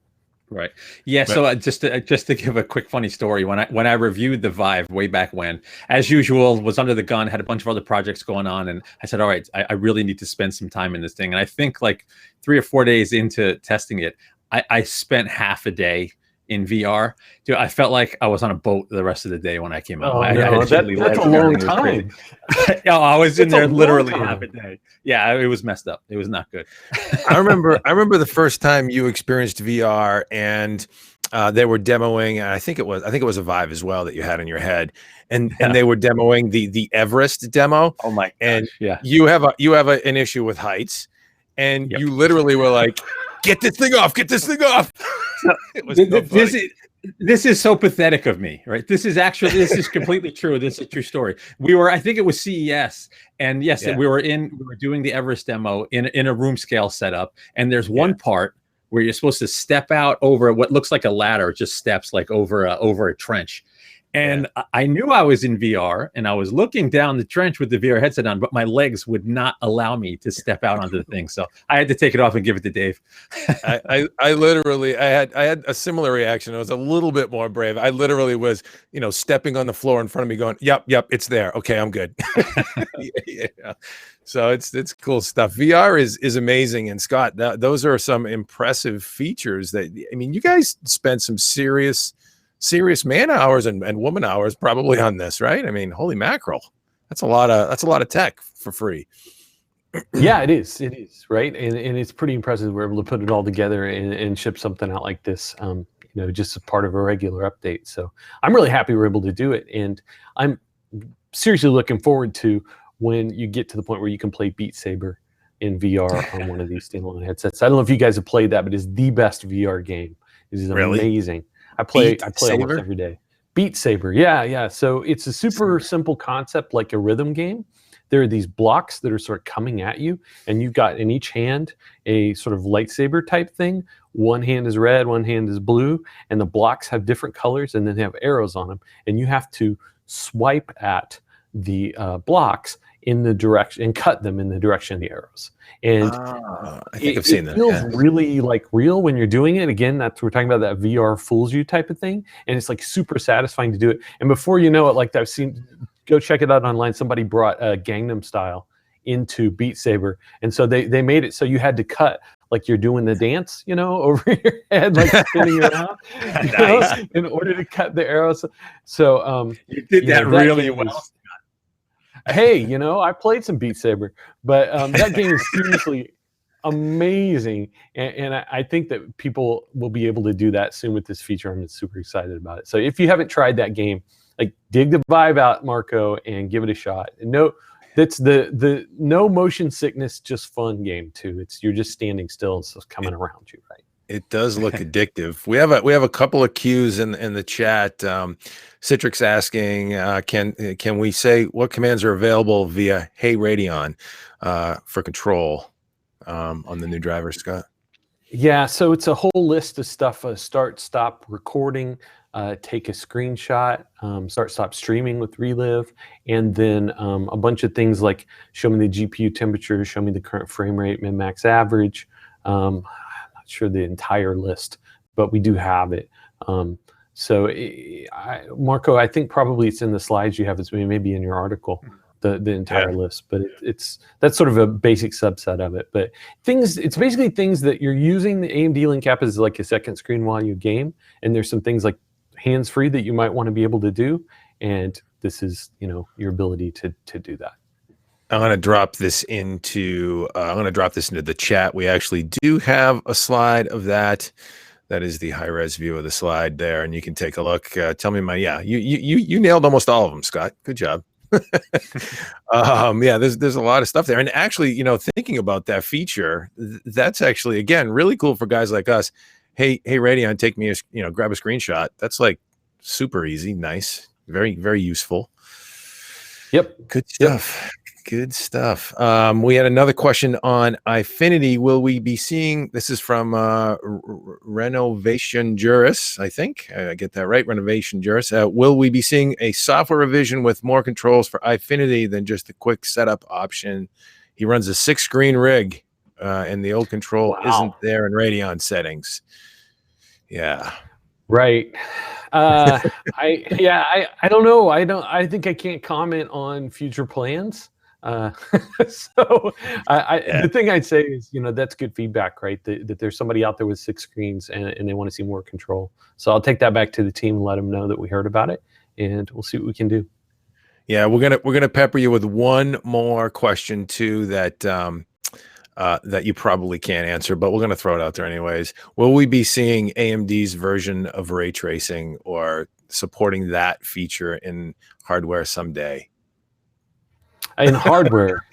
Right. Yeah. So just to give a quick funny story, when I reviewed the Vive way back when, as usual, was under the gun, had a bunch of other projects going on, and I said, all right, I really need to spend some time in this thing. And I think like 3 or 4 days into testing it, I spent half a day in VR. Dude, I felt like I was on a boat the rest of the day when I came out. That's a long time. I was in there literally half a day. Yeah, it was messed up. It was not good. I remember the first time you experienced VR, and they were demoing, and I think it was a Vive as well that you had in your head, and they were demoing the Everest demo. Oh my gosh, and yeah. You have an issue with heights, and you literally were like, get this thing off. It was this is so pathetic of me, right? This is completely true. This is a true story. I think it was CES, and yes, we were doing the Everest demo in a room scale setup, and there's one part where you're supposed to step out over what looks like a ladder, just steps like over a trench. And I knew I was in VR, and I was looking down the trench with the VR headset on, but my legs would not allow me to step out onto the thing. So I had to take it off and give it to Dave. I literally I had a similar reaction. I was a little bit more brave. I literally was, stepping on the floor in front of me going, yep, it's there. Okay, I'm good. Yeah. So it's cool stuff. VR is amazing. And Scott, those are some impressive features that, I mean, you guys spent some serious man hours and woman hours probably on this, right? I mean, holy mackerel. That's a lot of tech for free. Yeah, it is, right? And it's pretty impressive we're able to put it all together and ship something out like this, just as part of a regular update. So I'm really happy we're able to do it. And I'm seriously looking forward to when you get to the point where you can play Beat Saber in VR on one of these standalone headsets. I don't know if you guys have played that, but it's the best VR game. It is amazing. I play almost every day. Beat Saber, yeah. So it's a super simple concept, like a rhythm game. There are these blocks that are sort of coming at you, and you've got in each hand a sort of lightsaber type thing. One hand is red, one hand is blue, and the blocks have different colors, and then they have arrows on them. And you have to swipe at the blocks in the direction and cut them in the direction of the arrows. And I think I've seen that. It feels really like real when you're doing it. Again, we're talking about that VR fools you type of thing. And it's like super satisfying to do it. And before you know it, like I've seen, go check it out online. Somebody brought Gangnam Style into Beat Saber. And so they made it so you had to cut like you're doing the dance, over your head, like spinning around, Nice. in order to cut the arrows. So you did that really well. Hey, I played some Beat Saber, but that game is seriously amazing. And I think that people will be able to do that soon with this feature. I'm super excited about it. So if you haven't tried that game, like dig the vibe out, Marco, and give it a shot. And that's the no motion sickness, just fun game too. You're just standing still, and it's coming around you, right? It does look addictive. We have a couple of cues in the chat. Citrix asking, can we say what commands are available via Hey Radeon for control on the new driver, Scott? Yeah, so it's a whole list of stuff: start, stop recording, take a screenshot, start, stop streaming with Relive, and then a bunch of things like show me the GPU temperature, show me the current frame rate, min max average. Sure the entire list, but we do have it. Marco, I think probably it's in the slides you have. It's maybe in your article, the entire list, but that's sort of a basic subset of it. But it's basically things that you're using the AMD Link app as like a second screen while you game, and there's some things like hands-free that you might want to be able to do, and this is your ability to do that. I'm going to drop this into the chat. We actually do have a slide of that. That is the high-res view of the slide there, and you can take a look. Tell me you nailed almost all of them, Scott. Good job. There's a lot of stuff there. And actually, thinking about that feature, that's actually, again, really cool for guys like us. Hey, Radeon, take me grab a screenshot. That's like super easy, nice, very, very useful. Yep. Good stuff. Good stuff. We had another question on Eyefinity. Will we be seeing, this is from Renovation Juris, I think. I get that right, Renovation Juris. Will we be seeing a software revision with more controls for Eyefinity than just a quick setup option? He runs a 6-screen rig, and the old control isn't there in Radeon settings. Yeah. Right. I don't know. I think I can't comment on future plans. The thing I'd say is, that's good feedback, right? That there's somebody out there with 6 screens and they want to see more control. So I'll take that back to the team and let them know that we heard about it, and we'll see what we can do. Yeah, we're gonna pepper you with one more question too that that you probably can't answer, but we're gonna throw it out there anyways. Will we be seeing AMD's version of ray tracing or supporting that feature in hardware someday? In hardware,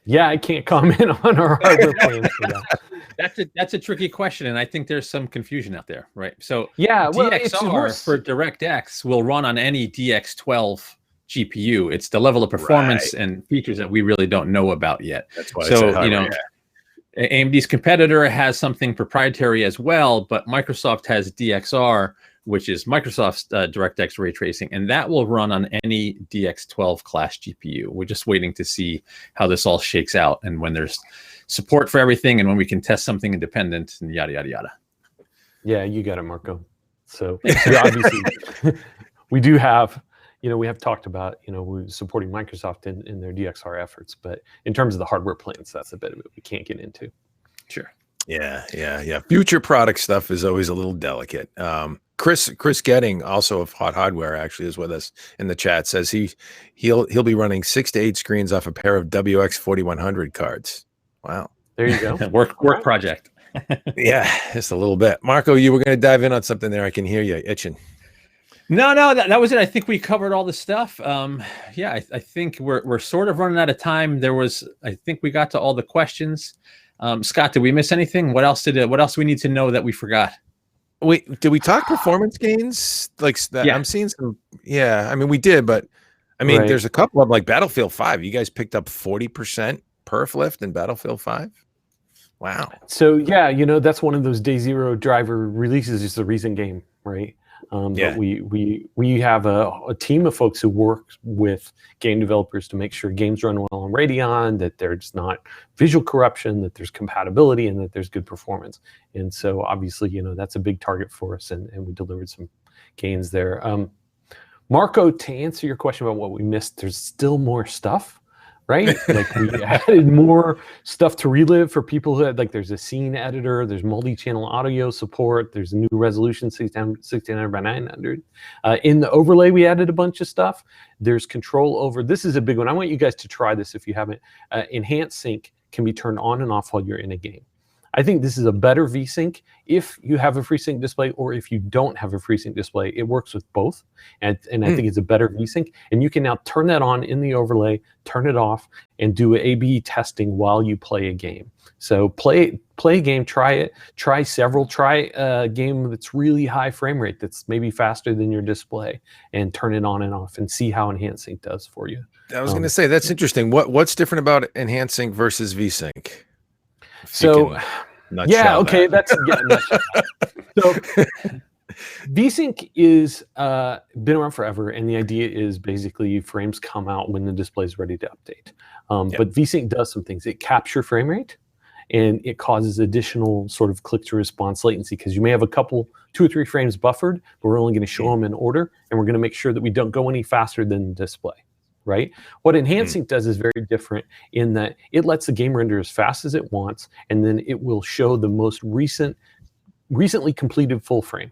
I can't comment on our hardware plans for that. That's a tricky question, and I think there's some confusion out there, right? So DXR for DirectX will run on any DX12 GPU. It's the level of performance and features that we really don't know about yet. That's why AMD's competitor has something proprietary as well, but Microsoft has DXR, which is Microsoft's DirectX ray tracing, and that will run on any DX12 class GPU. We're just waiting to see how this all shakes out and when there's support for everything and when we can test something independent and yada, yada, yada. Yeah, you got it, Marco. So obviously we do have, we have talked about, we're supporting Microsoft in their DXR efforts, but in terms of the hardware plans, that's a bit of it we can't get into. Sure. Yeah. Future product stuff is always a little delicate. Chris Getting, also of HotHardware, actually is with us in the chat. Says he'll be running 6 to 8 screens off a pair of WX 4100 cards. Wow, there you go. work project. Yeah, just a little bit. Marco, you were going to dive in on something there. I can hear you itching. No, that was it. I think we covered all the stuff. I think we're sort of running out of time. I think we got to all the questions. Scott, did we miss anything? What else do we need to know that we forgot? Did we talk performance gains like that? Yeah. I'm seeing some. Yeah, I mean we did, but I mean there's a couple of like Battlefield 5. You guys picked up 40% perf lift in Battlefield 5. Wow. So yeah, that's one of those day zero driver releases. It's a recent game, right? But we have a team of folks who work with game developers to make sure games run well on Radeon, that there's not visual corruption, that there's compatibility, and that there's good performance. And so obviously, that's a big target for us, and we delivered some gains there. Marco, to answer your question about what we missed, there's still more stuff. Right? Like we added more stuff to relive for people who had, like, there's a scene editor, there's multi-channel audio support, there's a new resolution 1600 by 900. In the overlay, we added a bunch of stuff. There's control over, this is a big one. I want you guys to try this if you haven't. Enhanced sync can be turned on and off while you're in a game. I think this is a better VSync if you have a FreeSync display or if you don't have a FreeSync display. It works with both, and I think it's a better VSync. And you can now turn that on in the overlay, turn it off, and do A/B testing while you play a game. So play a game, try it, try a game that's really high frame rate, that's maybe faster than your display, and turn it on and off and see how Enhanced Sync does for you. I was going to say, that's interesting. What's different about Enhanced Sync versus VSync? So, yeah, okay, that's so. VSync is been around forever, and the idea is basically frames come out when the display is ready to update. But VSync does some things. It captures frame rate, and it causes additional sort of click-to-response latency, because you may have 2 or 3 frames buffered, but we're only going to show them in order, and we're going to make sure that we don't go any faster than the display. Right? What Enhanced Sync does is very different in that it lets the game render as fast as it wants, and then it will show the most recently completed full frame.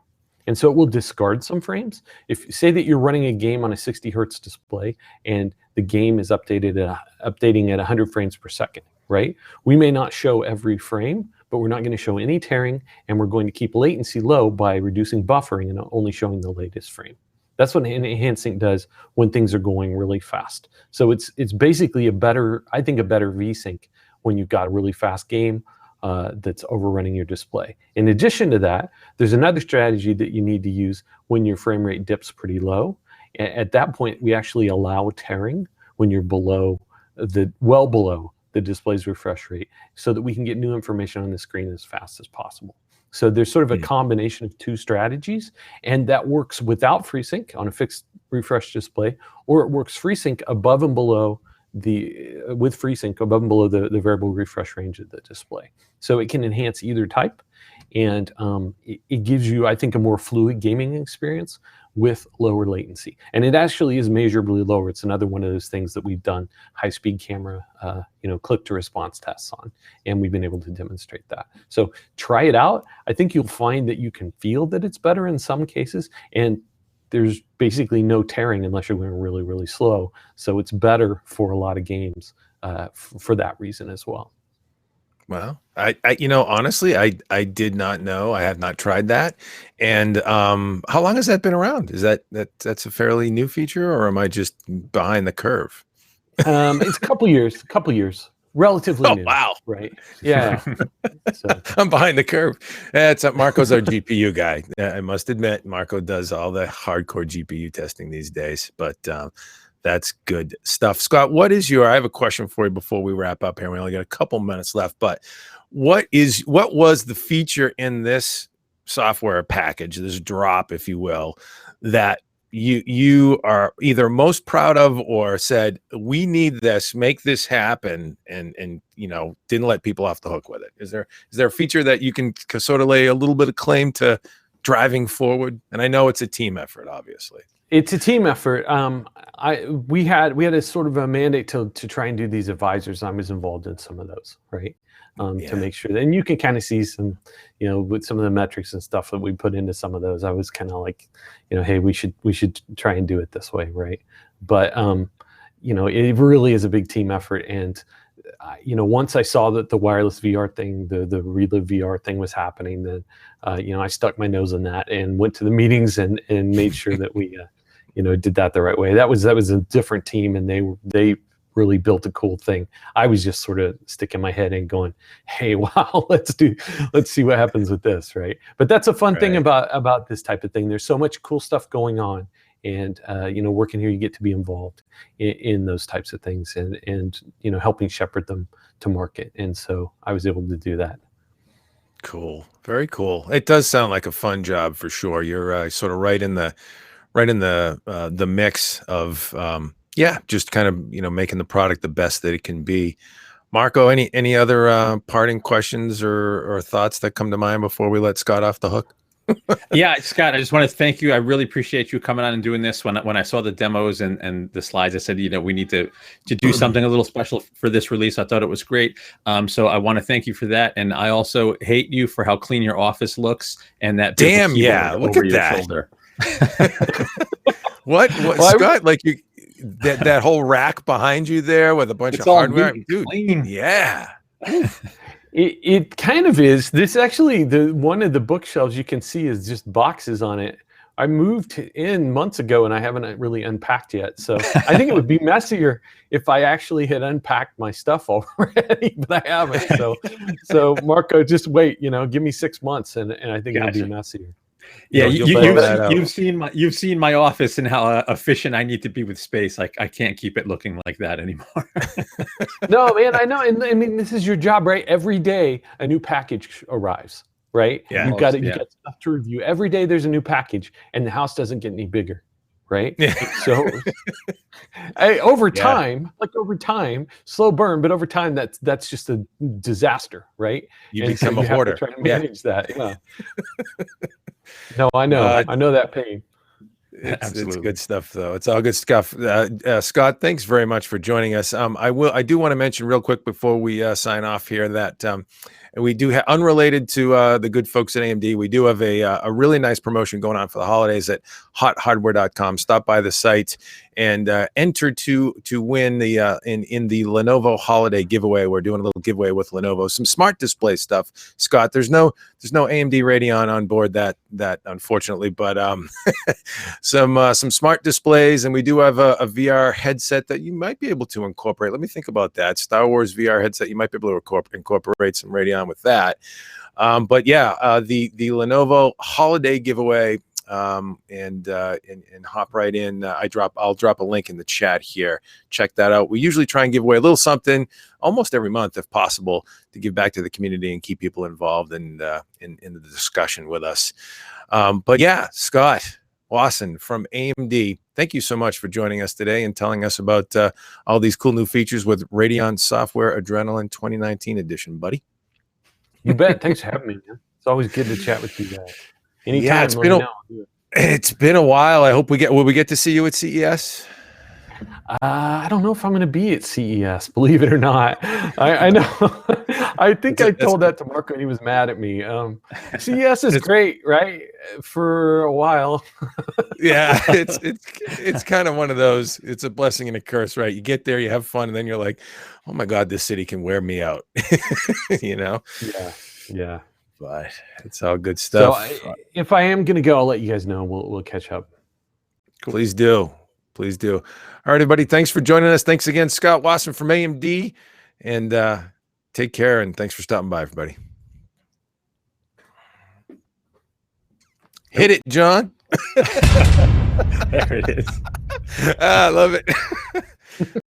And so it will discard some frames. If you say that you're running a game on a 60 hertz display and the game is updating at 100 frames per second, right? We may not show every frame, but we're not going to show any tearing, and we're going to keep latency low by reducing buffering and only showing the latest frame. That's what Enhanced Sync does when things are going really fast. So it's basically a better VSync when you've got a really fast game that's overrunning your display. In addition to that, there's another strategy that you need to use when your frame rate dips pretty low. At that point, we actually allow tearing when you're well below the display's refresh rate, so that we can get new information on the screen as fast as possible. So there's sort of a combination of 2 strategies, and that works without FreeSync on a fixed refresh display, or it works FreeSync above and below the variable refresh range of the display. So it can enhance either type, and it gives you, I think, a more fluid gaming experience with lower latency. And it actually is measurably lower. It's another one of those things that we've done high-speed camera, click-to-response tests on, and we've been able to demonstrate that. So try it out. I think you'll find that you can feel that it's better in some cases, and there's basically no tearing unless you're going really, really slow. So it's better for a lot of games for that reason as well. Well, I honestly, I did not know. I have not tried that. And how long has that been around? Is that's a fairly new feature, or am I just behind the curve? It's a couple years, relatively new. Wow. Right. Yeah. So. I'm behind the curve. Marco's our GPU guy. I must admit, Marco does all the hardcore GPU testing these days, but that's good stuff. Scott, I have a question for you before we wrap up here. We only got a couple minutes left, but what was the feature in this software package, this drop, if you will, that you are either most proud of or said, we need this, make this happen, and didn't let people off the hook with it? Is there a feature that you can sort of lay a little bit of claim to driving forward? And I know it's a team effort, obviously. It's a team effort. We had a sort of a mandate to try and do these advisors. I was involved in some of those, right? To make sure that, and you can kind of see some, with some of the metrics and stuff that we put into some of those, I was kind of like, hey, we should try and do it this way, right? But it really is a big team effort. And once I saw that the wireless VR thing, the Relive VR thing was happening, then I stuck my nose in that and went to the meetings and made sure that we did that the right way. That was a different team, and they really built a cool thing. I was just sort of sticking my head in going, hey, wow, let's see what happens with this, right? But that's a fun thing about this type of thing. There's so much cool stuff going on, and working here, you get to be involved in those types of things and helping shepherd them to market. And so I was able to do that. Cool. Very cool. It does sound like a fun job for sure. You're sort of right in the mix of just kind of making the product the best that it can be. Marco, any other parting questions or thoughts that come to mind before we let Scott off the hook? Yeah, Scott, I just want to thank you. I really appreciate you coming on and doing this. When I saw the demos and the slides, I said, we need to do something a little special for this release. I thought it was great. So I want to thank you for that. And I also hate you for how clean your office looks and that damn, yeah, look at that. Shoulder. What Scott, like that whole rack behind you there with a bunch of hardware, dude. Clean. Yeah. It kind of is. This actually, one of the bookshelves you can see is just boxes on it. I moved in months ago and I haven't really unpacked yet. So I think it would be messier if I actually had unpacked my stuff already, but I haven't. So Marco, just wait, give me 6 months and I think it'll be messier. Yeah, you've seen my office and how efficient I need to be with space. Like I can't keep it looking like that anymore. No, man, I know. And I mean, this is your job, right? Every day a new package arrives, right? Yeah. You've got stuff to review. Every day there's a new package and the house doesn't get any bigger, right? Yeah. So over time, slow burn, but over time that's just a disaster, right? You become a hoarder. Try to manage that. Yeah. No, I know. I know that pain. It's good stuff, though. It's all good stuff. Scott, thanks very much for joining us. I do want to mention real quick before we sign off here that we do have, unrelated to the good folks at AMD, we do have a really nice promotion going on for the holidays at HotHardware.com. Stop by the site and enter to win the in the Lenovo holiday giveaway. We're doing a little giveaway with Lenovo, some smart display stuff. Scott, there's no AMD Radeon on board that unfortunately, but some smart displays, and we do have a VR headset that you might be able to incorporate. Let me think about that. Star Wars VR headset, you might be able to incorporate some Radeon with that. But yeah, the Lenovo holiday giveaway. And hop right in. I'll drop a link in the chat here. Check that out. We usually try and give away a little something almost every month, if possible, to give back to the community and keep people involved in the discussion with us. But yeah, Scott Wasson from AMD, thank you so much for joining us today and telling us about all these cool new features with Radeon Software Adrenalin 2019 edition, buddy. You bet. Thanks for having me, man. It's always good to chat with you guys. Anytime, it's been a while. I hope will we get to see you at CES? I don't know if I'm going to be at CES, believe it or not. I know. I think I told that to Marco and he was mad at me. CES is great, right? For a while. Yeah, it's kind of one of those. It's a blessing and a curse, right? You get there, you have fun, and then you're like, oh my God, this city can wear me out. Yeah. But it's all good stuff. So if I am going to go, I'll let you guys know. We'll catch up. Cool. Please do. All right, everybody. Thanks for joining us. Thanks again, Scott Wasson from AMD. And take care. And thanks for stopping by, everybody. Hit it, John. There it is. I love it.